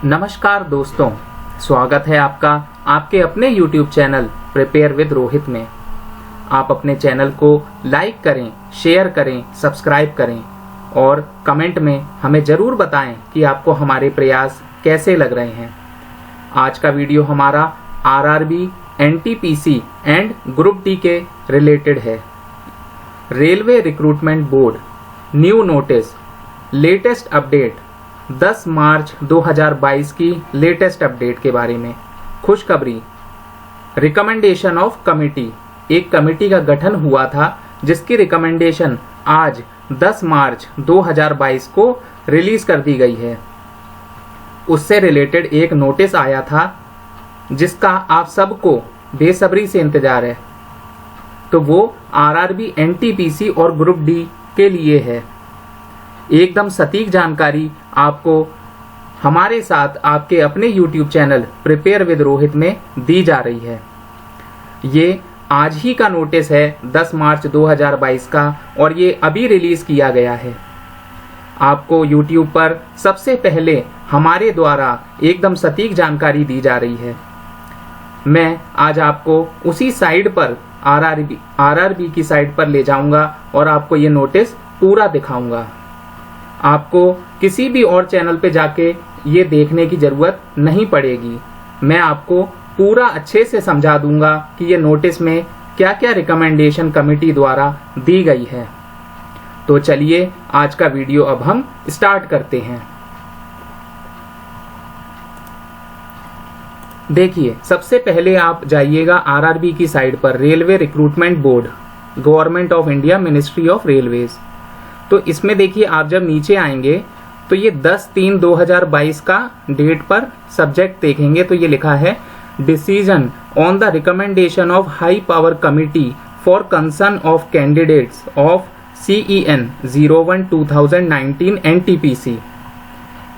नमस्कार दोस्तों, स्वागत है आपका आपके अपने YouTube channel prepare with Rohit में। आप अपने चैनल को लाइक करें, शेयर करें, सब्सक्राइब करें और कमेंट में हमें ज़रूर बताएं कि आपको हमारे प्रयास कैसे लग रहे हैं। आज का वीडियो हमारा RRB, NTPC and group D के रिलेटेड है। Railway recruitment board new notice, latest update, 10 मार्च 2022 की लेटेस्ट अपडेट के बारे में खुशखबरी। रिकमेंडेशन ऑफ कमिटी, एक कमेटी का गठन हुआ था जिसकी रिकमेंडेशन आज 10 मार्च 2022 को रिलीज कर दी गई है। उससे रिलेटेड एक नोटिस आया था जिसका आप सबको बेसब्री से इंतजार है, तो वो RRB, NTPC और ग्रुप डी के लिए है। एकदम सटीक जानकारी आपको हमारे साथ आपके अपने YouTube channel prepare with Rohit में दी जा रही है। ये आज ही का नोटिस है 10 मार्च 2022 का और ये अभी रिलीज किया गया है। आपको YouTube पर सबसे पहले हमारे द्वारा एकदम सटीक जानकारी दी जा रही है। मैं आज आपको उसी साइट पर RRB की साइट पर ले जाऊंगा और आपको ये नोटिस पूरा दिखाऊंगा। आपको किसी भी और चैनल पे जाके ये देखने की ज़रूरत नहीं पड़ेगी। मैं आपको पूरा अच्छे से समझा दूंगा कि ये नोटिस में क्या क्या रिकमेंडेशन कमेटी द्वारा दी गई है। तो चलिए आज का वीडियो अब हम स्टार्ट करते हैं। देखिए, सबसे पहले आप जाइएगा RRB की साइट पर, railway recruitment board, government of India, ministry of railways. तो इसमें देखिए, आप जब नीचे आएंगे तो ये 10/3/2022 का डेट पर सब्जेक्ट देखेंगे तो ये लिखा है decision on the recommendation of high power committee for concern of candidates of CEN 01/2019 NTPC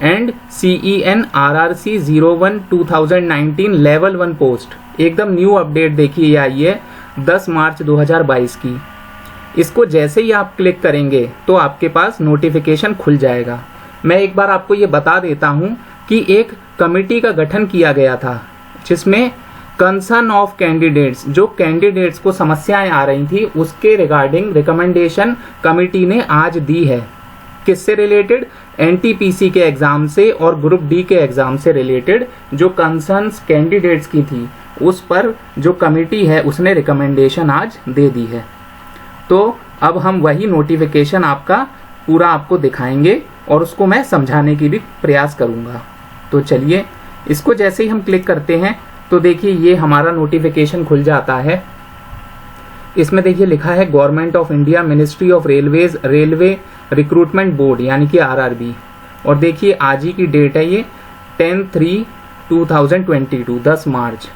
and CEN RRC 01/2019 level 1 post. एकदम न्यू अपडेट देखिए आई है 10 मार्च 2022 की। इसको जैसे ही आप क्लिक करेंगे तो आपके पास नोटिफिकेशन खुल जाएगा। मैं एक बार आपको ये बता देता हूँ कि एक कमेटी का गठन किया गया था जिसमें कंसर्न ऑफ कैंडिडेट्स, जो कैंडिडेट्स को समस्याएं आ रही थी उसके रिगार्डिंग रिकमेंडेशन कमेटी ने आज दी है। किससे रिलेटेड? NTPC के एग्जाम से और ग्रुप डी के एग्जाम से रिलेटेड जो कंसर्न्स कैंडिडेट्स की थी उस पर जो कमेटी है उसने रिकमेंडेशन आज दे दी है। तो अब हम वही नोटिफिकेशन आपका पूरा आपको दिखाएंगे और उसको मैं समझाने की भी प्रयास करूंगा। तो चलिए, इसको जैसे ही हम क्लिक करते हैं तो देखिए ये हमारा नोटिफिकेशन खुल जाता है। इसमें देखिए लिखा है government of India, ministry of railways, railway recruitment board यानी कि RRB। और देखिए आज ही की डेट है, ये 10/3/2022, 10 मार्च।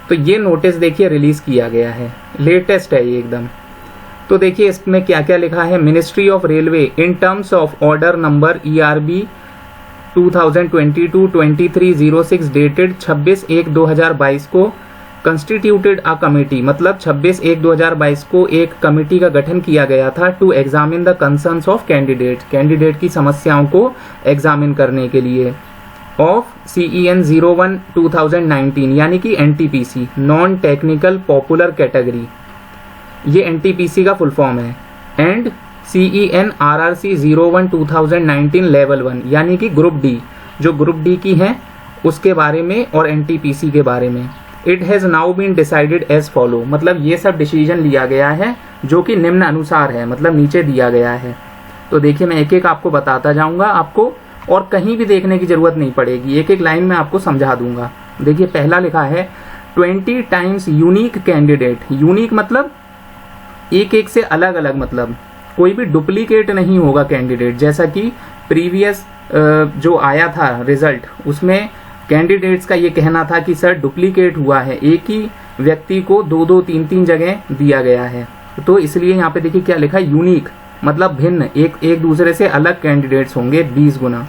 तो ये नोटिस देखिए रिलीज किया गया है, लेटेस्ट है ये एकदम। तो देखिए इसमें क्या क्या लिखा है। Ministry of railway in terms of order number ERB 2022-2306 dated 26/1/2022 को कंस्टिट्यूटेड अ कमेटी, मतलब 26/1/2022 को एक कमेटी का गठन किया गया था to examine the concerns of candidate की समस्याओं को एग्जामिन करने के लिए ऑफ CEN 01/2019 यानी कि NTPC, non technical popular category, ये NTPC का फुल फॉर्म है, एंड CEN RRC 01/2019 लेवल 1 यानी कि ग्रुप डी, जो ग्रुप डी की हैं उसके बारे में और NTPC के बारे में। It has now been decided as follow, मतलब ये सब डिसीजन लिया गया है जो कि निम्न अनुसार है, मतलब नीचे दिया गया है। तो देखिए मैं एक एक आपको बताता जाऊंगा, आपको और कहीं भी देखने की जरूरत नहीं पड़ेगी, एक एक लाइन में आपको समझा दूंगा। देखिए पहला लिखा है 20 टाइम्स यूनिक कैंडिडेट। यूनिक मतलब एक एक से अलग अलग, मतलब कोई भी डुप्लीकेट नहीं होगा कैंडिडेट। जैसा कि प्रीवियस जो आया था रिजल्ट, उसमें कैंडिडेट्स का ये कहना था कि सर डुप्लीकेट हुआ है, एक ही व्यक्ति को 2-2, 3-3 जगह दिया गया है। तो इसलिए यहाँ पे देखिए क्या लिखा है, यूनिक मतलब भिन्न, एक दूसरे से अलग कैंडिडेट्स होंगे 20 गुना।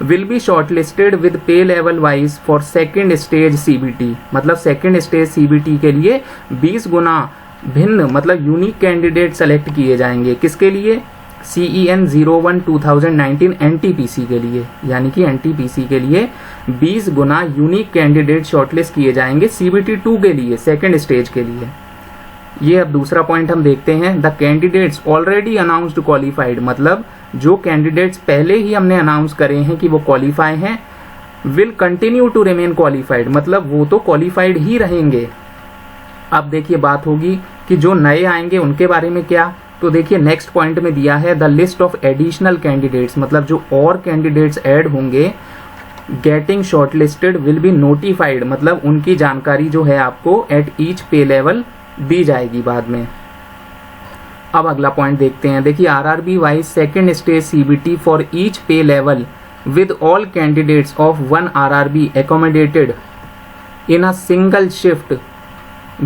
विल बी शॉर्टलिस्टेड विद पे level wise for second stage CBT, मतलब सेकेंड स्टेज CBT के लिए 20 गुना भिन्न मतलब यूनिक कैंडिडेट सेलेक्ट किए जाएंगे। किसके लिए? CEN 01 2019 NTPC के लिए, यानी कि NTPC के लिए 20 गुना यूनिक कैंडिडेट शॉर्टलिस्ट किए जाएंगे CBT 2 के लिए, सेकेंड स्टेज के लिए। ये अब दूसरा पॉइंट हम देखते हैं, the candidates already announced qualified, मतलब जो कैंडिडेट्स पहले ही हमने अनाउंस करे हैं कि वो क्वालिफाई हैं, will continue to remain qualified, मतलब वो तो क्वालिफाइड ही रहेंगे। अब देखिए बात होगी कि जो नए आएंगे उनके बारे में क्या, तो देखिए नेक्स्ट पॉइंट में दिया है the list of additional candidates, मतलब जो और कैंडिडेट्स ऐड होंगे getting shortlisted will be notified, मतलब उनकी जानकारी जो है आपको एट ईच पे लेवल दी जाएगी बाद में। अब अगला पॉइंट देखते हैं, देखिए RRB wise second stage CBT for each pay level with all candidates of 1 RRB accommodated in a single shift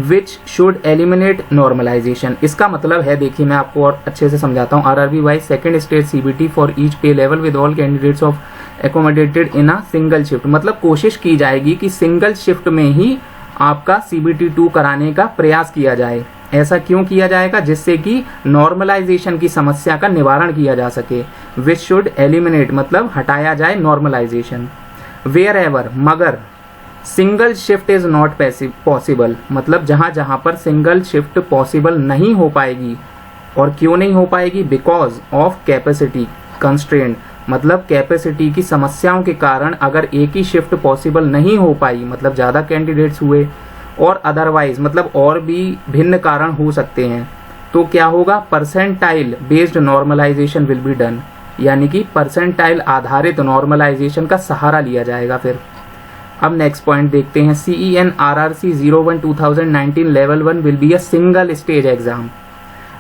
which should eliminate normalization। इसका मतलब है, देखिए मैं आपको और अच्छे से समझाता हूँ, RRB wise second stage CBT for each pay level with all candidates of accommodated in a single shift, मतलब कोशिश की जाएगी कि सिंगल शिफ्ट में ही आपका CBT 2 कराने का प्रयास किया जाए। ऐसा क्यों किया जाएगा, जिससे कि नॉर्मलाइजेशन की समस्या का निवारण किया जा सके। विच शुड एलिमिनेट, मतलब हटाया जाए नॉर्मलाइजेशन। वेयर एवर, मगर single shift is not possible, मतलब जहां जहां पर सिंगल शिफ्ट पॉसिबल नहीं हो पाएगी। और क्यों नहीं हो पाएगी, बिकॉज ऑफ कैपेसिटी कंस्ट्रेंट, मतलब कैपेसिटी की समस्याओं के कारण अगर एक ही शिफ्ट पॉसिबल नहीं हो पाई, मतलब ज़्यादा कैंडिडेट्स हुए, और अदरवाइज मतलब और भी भिन्न कारण हो सकते हैं, तो क्या होगा, percentile based normalisation will be done, यानी कि परसेंटाइल आधारित नॉर्मलाइजेशन का सहारा लिया जाएगा फिर। अब नेक्स्ट पॉइंट देखते हैं, CEN RRC 01 2019 level 1 will be a single stage exam,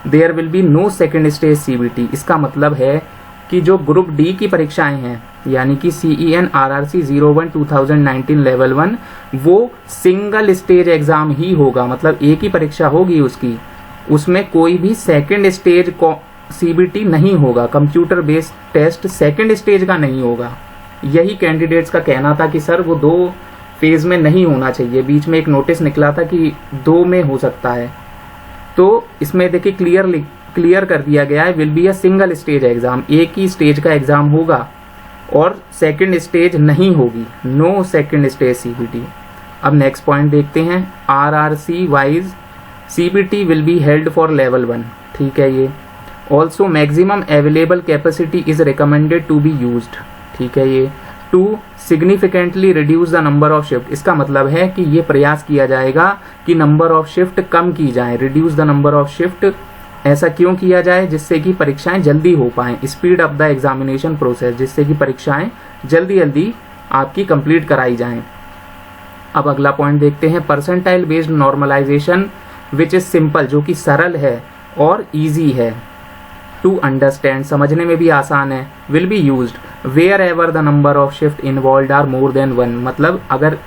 there will be no second stage CBT। इसका मतलब है कि जो ग्रुप डी की परीक्षाएं हैं, यानी कि CEN RRC 01 2019 लेवल 1, वो सिंगल स्टेज एग्जाम ही होगा, मतलब एक ही परीक्षा होगी उसकी, उसमें कोई भी सेकेंड स्टेज CBT नहीं होगा, computer based test second stage का नहीं होगा। यही कैंडिडेट्स का कहना था कि सर वो 2 फेज में नहीं होना चाहिए, बीच में एक नोटिस निकला था कि 2 में हो सकता है, तो इसमें देखिए क्लियर कर दिया गया है, will be a single stage exam, एक ही स्टेज का एग्जाम होगा और सेकंड स्टेज नहीं होगी, नो सेकंड स्टेज CBT। अब नेक्स्ट पॉइंट देखते हैं, RRC wise CBT will be held for level 1, ठीक है ये। Also maximum available capacity is recommended to be used, ठीक है ये। To significantly reduce the number of shift, इसका मतलब है कि ये प्रयास किया जाएगा कि नंबर ऑफ शिफ्ट कम की जाए, reduce the number of shift. ऐसा क्यों किया जाए, जिससे कि परीक्षाएं जल्दी हो पाएं, speed up the examination process, जिससे कि परीक्षाएं जल्दी जल्दी आपकी कंप्लीट कराई जाएं। अब अगला पॉइंट देखते हैं, percentile based normalisation which is simple, जो कि सरल है और इजी है टू अंडरस्टैंड, समझने में भी आसान है, will be used wherever the number of shift involved are more than 1, मतलब अगर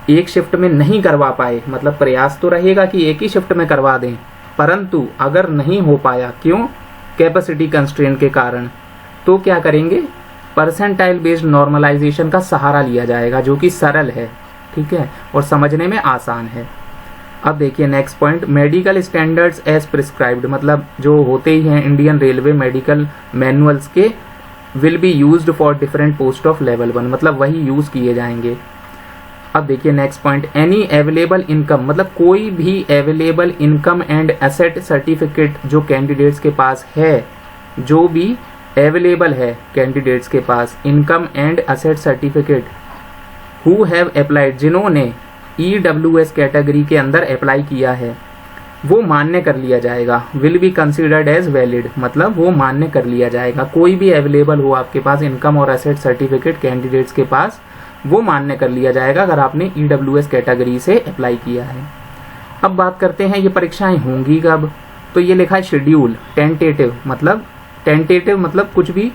एक शिफ्ट में नहीं करवा पाए, मतलब प्रयास तो रहेगा कि एक ही शिफ्ट में करवा दें, परंतु अगर नहीं हो पाया, क्यों, कैपेसिटी कंस्ट्रेंट के कारण, तो क्या करेंगे, परसेंटाइल बेस्ड नॉर्मलाइजेशन का सहारा लिया जाएगा, जो कि सरल है, ठीक है, और समझने में आसान है। अब देखिए next point, medical standards as prescribed, मतलब जो होते ही हैं इंडियन रेलवे मेडिकल मैनुअल्स के, will be used for different post of level 1, मतलब वही यूज किए जाएंगे। अब देखिए next point, any available income, मतलब कोई भी available income and asset certificate जो कैंडिडेट्स के पास है, जो भी अवेलेबल है कैंडिडेट्स के पास income and asset certificate, who have applied, जिन्होंने EWS कैटेगरी के अंदर अप्लाई किया है, वो मान्य कर लिया जाएगा, will be considered as valid, मतलब वो मान्य कर लिया जाएगा। कोई भी अवेलेबल हो आपके पास इनकम और एसेट सर्टिफिकेट कैंडिडेट्स के पास, वो मान्य कर लिया जाएगा अगर आपने EWS कैटेगरी से अप्लाई किया है। अब बात करते हैं ये परीक्षाएं होंगी कब, तो ये लिखा है शेड्यूल, टेंटेटिव मतलब कुछ भी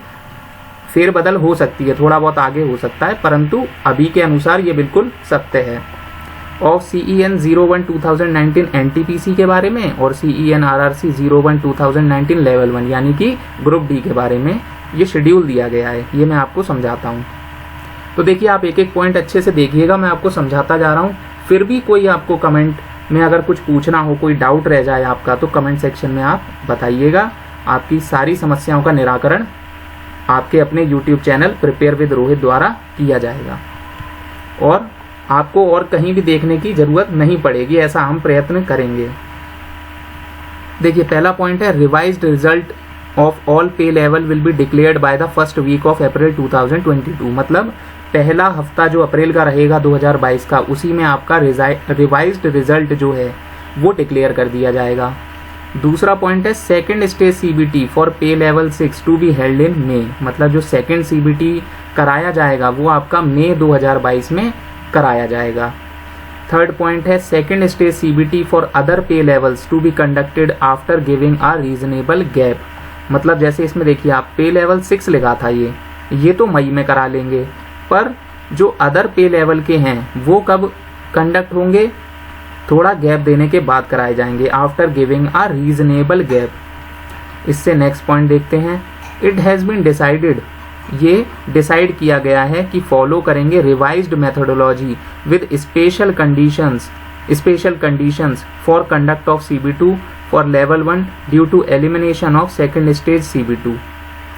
फेरबदल हो सकती है, थोड़ा बहुत आगे हो सकता है, परंतु अभी के अनुसार ये बिल्कुल सत्य है। और CEN 01 2019 NTPC के बारे में और CEN RRC 01 2019 लेवल 1 यानी कि ग्रुप डी के बारे में ये शेड्यूल दिया गया है, ये मैं आपको समझाता हूँ। तो देखिए आप एक एक पॉइंट अच्छे से देखिएगा, मैं आपको समझाता जा रहा हूँ। फिर भी कोई आपको कमेंट में अगर कुछ पूछना हो, कोई डाउट रह जाए आपका, तो कमेंट सेक्शन में आप बताइएगा, आपकी सारी समस्याओं का निराकरण आपके अपने YouTube channel prepare with Rohit द्वारा किया जाएगा और आपको और कहीं भी देखने की जरूरत नहीं पड़ेगी, ऐसा हम प्रयत्न करेंगे। देखिए पहला पॉइंट है, revised result of all pay level will be declared by the first week of April 2022। मतलब पहला हफ्ता जो अप्रैल का रहेगा 2022 का, उसी में आपका रिवाइज्ड रिजल्ट जो है वो डिक्लेयर कर दिया जाएगा। दूसरा पॉइंट है, second stage CBT for pay level 6 to be held in May. मतलब जो सेकंड सीबीटी कराया जाएगा वो आपका मई 2022 में कराया जाएगा। थर्ड पॉइंट है, second stage CBT for other pay levels to be conducted after giving a reasonable gap. मतलब जैसे इसमें देखिए आप पे लेवल 6 लिखा था, ये तो मई में करा लेंगे, पर जो अदर पे लेवल के हैं वो कब कंडक्ट होंगे, थोड़ा गैप देने के बाद कराए जाएंगे, after giving a reasonable gap. इससे नेक्स्ट पॉइंट देखते हैं, इट हैज़ बीन डिसाइडेड, ये डिसाइड किया गया है कि फॉलो करेंगे revised methodology with special conditions for conduct of CB2 for level 1 due to elimination of second stage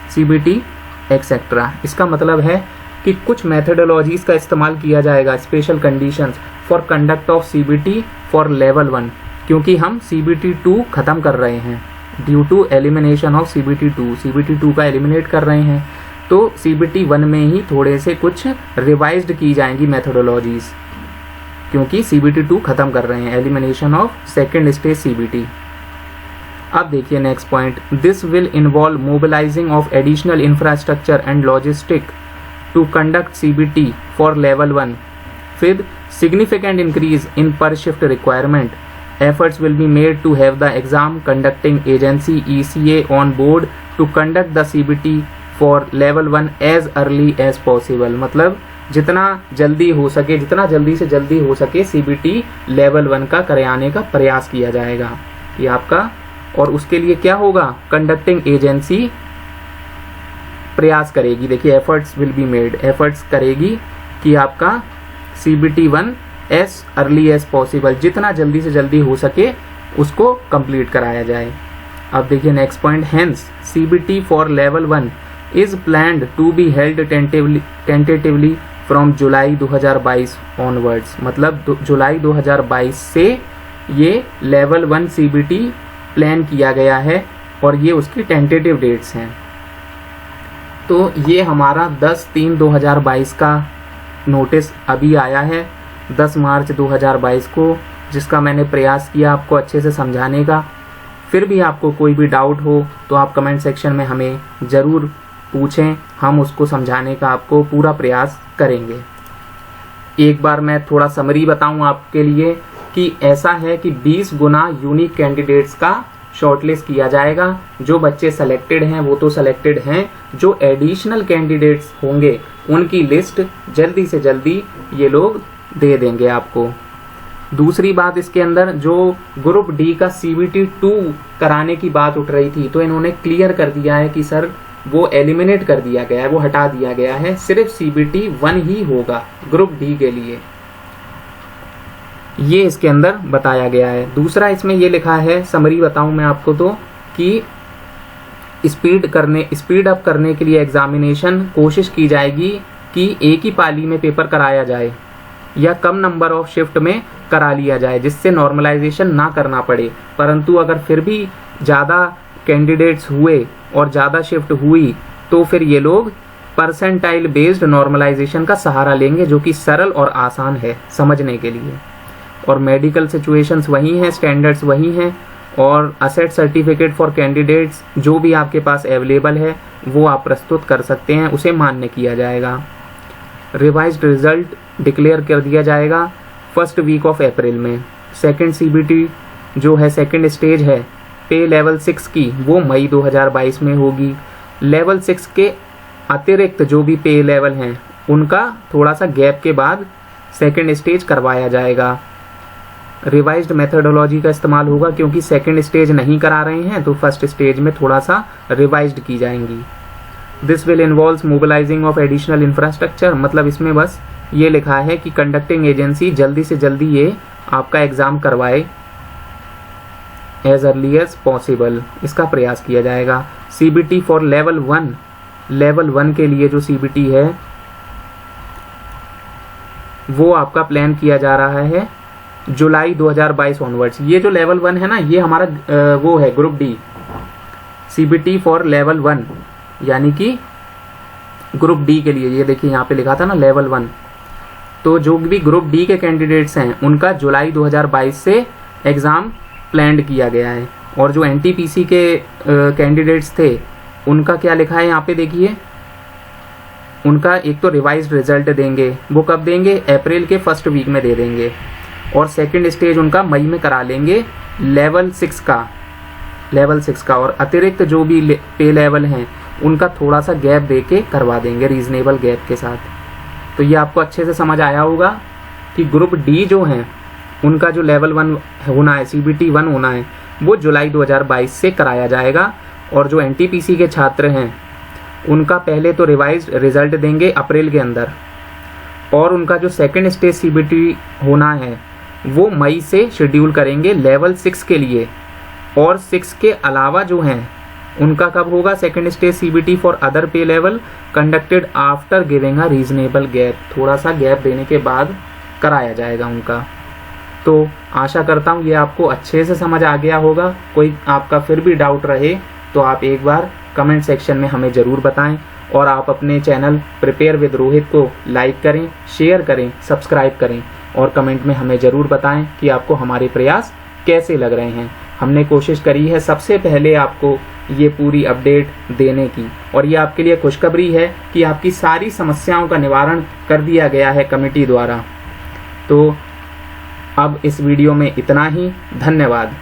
CBT etcetera. इसका मतलब है कि कुछ मेथोडोलॉजीज का इस्तेमाल किया जाएगा, special conditions for conduct of CBT for level 1, क्योंकि हम CBT2 खत्म कर रहे हैं due to elimination of CBT2 का एलिमिनेट कर रहे हैं, तो CBT1 में ही थोड़े से कुछ रिवाइज्ड की जाएंगी मेथोडोलॉजीज, क्योंकि CBT2 खत्म कर रहे हैं, elimination of second stage CBT। अब देखिए next point, this will involve mobilising of additional infrastructure and logistic to conduct CBT for level 1 with significant increase in per shift requirement. Efforts will be made to have the exam conducting agency ECA on board to conduct the CBT for level 1 as early as possible. मतलब जितना जल्दी से जल्दी हो सके CBT level 1 का कराने का प्रयास किया जाएगा ये आपका। और उसके लिए क्या होगा, कंडक्टिंग एजेंसी प्रयास करेगी। देखिए efforts will be made, efforts करेगी कि आपका CBT1 as early as possible, जितना जल्दी से जल्दी हो सके उसको कंप्लीट कराया जाए। अब देखिए next point, hence CBT for level 1 is planned to be held tentatively from July 2022 onwards. मतलब जुलाई 2022 से ये लेवल 1 CBT प्लान किया गया है और ये उसकी टेंटेटिव डेट्स हैं। तो ये हमारा 10/3/2022 का नोटिस अभी आया है 10 मार्च 2022 को, जिसका मैंने प्रयास किया आपको अच्छे से समझाने का। फिर भी आपको कोई भी डाउट हो तो आप कमेंट सेक्शन में हमें ज़रूर पूछें, हम उसको समझाने का आपको पूरा प्रयास करेंगे। एक बार मैं थोड़ा समरी बताऊं आपके लिए कि ऐसा है कि 20 गुना यूनिक कैंडिडेट्स का शॉर्टलिस्ट किया जाएगा। जो बच्चे सेलेक्टेड हैं वो तो सेलेक्टेड हैं, जो एडिशनल कैंडिडेट्स होंगे उनकी लिस्ट जल्दी से जल्दी ये लोग दे देंगे आपको। दूसरी बात, इसके अंदर जो ग्रुप डी का CBT2 कराने की बात उठ रही थी, तो इन्होंने क्लियर कर दिया है कि सर वो एलिमिनेट कर दिया गया है, वो हटा दिया गया है, सिर्फ CBT1 ही होगा ग्रुप डी के लिए, ये इसके अंदर बताया गया है। दूसरा इसमें ये लिखा है, समरी बताऊं मैं आपको तो, कि स्पीड अप करने के लिए एग्जामिनेशन कोशिश की जाएगी कि एक ही पाली में पेपर कराया जाए या कम नंबर ऑफ शिफ्ट में करा लिया जाए, जिससे नॉर्मलाइजेशन ना करना पड़े। परंतु अगर फिर भी ज़्यादा कैंडिडेट्स हुए और ज़्यादा शिफ्ट हुई तो फिर ये लोग परसेंटाइल बेस्ड नॉर्मलाइजेशन का सहारा लेंगे, जो कि सरल और आसान है समझने के लिए। और मेडिकल सिचुएशंस वही हैं, स्टैंडर्ड्स वही हैं, और असेट सर्टिफिकेट फॉर कैंडिडेट्स जो भी आपके पास अवेलेबल है वो आप प्रस्तुत कर सकते हैं, उसे मान्य किया जाएगा। रिवाइज्ड रिजल्ट डिक्लेयर कर दिया जाएगा फर्स्ट वीक ऑफ अप्रैल में। सेकंड CBT जो है सेकंड स्टेज है पे लेवल 6 की, वो मई 2022 में होगी। लेवल 6 के अतिरिक्त जो भी पे लेवल हैं उनका थोड़ा सा गैप के बाद सेकंड स्टेज करवाया जाएगा। रिवाइज्ड मेथोडोलॉजी का इस्तेमाल होगा, क्योंकि सेकंड स्टेज नहीं करा रहे हैं तो फर्स्ट स्टेज में थोड़ा सा रिवाइज्ड की जाएंगी। This will involve mobilising of additional infrastructure, मतलब इसमें बस ये लिखा है कि कंडक्टिंग एजेंसी जल्दी से जल्दी ये आपका एग्जाम करवाए एज अर्ली एज पॉसिबल, इसका प्रयास किया जाएगा। CBT फॉर लेवल 1, लेवल 1 के लिए जो CBT है वो आपका प्लान किया जा रहा है जुलाई 2022 ऑनवर्ड्स। ये जो लेवल 1 है ना, ये हमारा वो है group D, CBT for level 1, यानी कि ग्रुप डी के लिए। ये देखिए यहाँ पे लिखा था ना लेवल 1। तो जो भी ग्रुप डी के कैंडिडेट्स हैं उनका जुलाई 2022 से एग्ज़ाम प्लान किया गया है। और जो NTPC के कैंडिडेट्स थे उनका क्या लिखा है यहाँ पे देखिए, उनका एक तो रिवाइज्ड रिजल्ट देंगे, वो कब देंगे, अप्रैल के फर्स्ट वीक में दे देंगे। और सेकंड स्टेज उनका मई में करा लेंगे लेवल 6 का। और अतिरिक्त जो भी पे लेवल हैं उनका थोड़ा सा गैप दे के करवा देंगे, रीजनेबल गैप के साथ। तो ये आपको अच्छे से समझ आया होगा कि ग्रुप डी जो हैं उनका जो लेवल 1 होना है, CBT 1 होना है, वो जुलाई 2022 से कराया जाएगा। और जो NTPC के छात्र हैं उनका पहले तो रिवाइज्ड रिजल्ट देंगे अप्रैल के अंदर, और उनका जो सेकंड स्टेज CBT होना है वो मई से शेड्यूल करेंगे लेवल 6 के लिए। और 6 के अलावा जो हैं उनका कब होगा second stage CBT for other pay level, conducted after giving a reasonable gap, थोड़ा सा गैप देने के बाद कराया जाएगा उनका। तो आशा करता हूँ ये आपको अच्छे से समझ आ गया होगा। कोई आपका फिर भी डाउट रहे तो आप एक बार कमेंट सेक्शन में हमें ज़रूर बताएं। और आप अपने चैनल प्रिपेयर विद रोहित को लाइक करें, शेयर करें, सब्सक्राइब करें और कमेंट में हमें ज़रूर बताएं कि आपको हमारे प्रयास कैसे लग रहे हैं। हमने कोशिश करी है सबसे पहले आपको ये पूरी अपडेट देने की, और ये आपके लिए खुशखबरी है कि आपकी सारी समस्याओं का निवारण कर दिया गया है कमेटी द्वारा। तो अब इस वीडियो में इतना ही। धन्यवाद।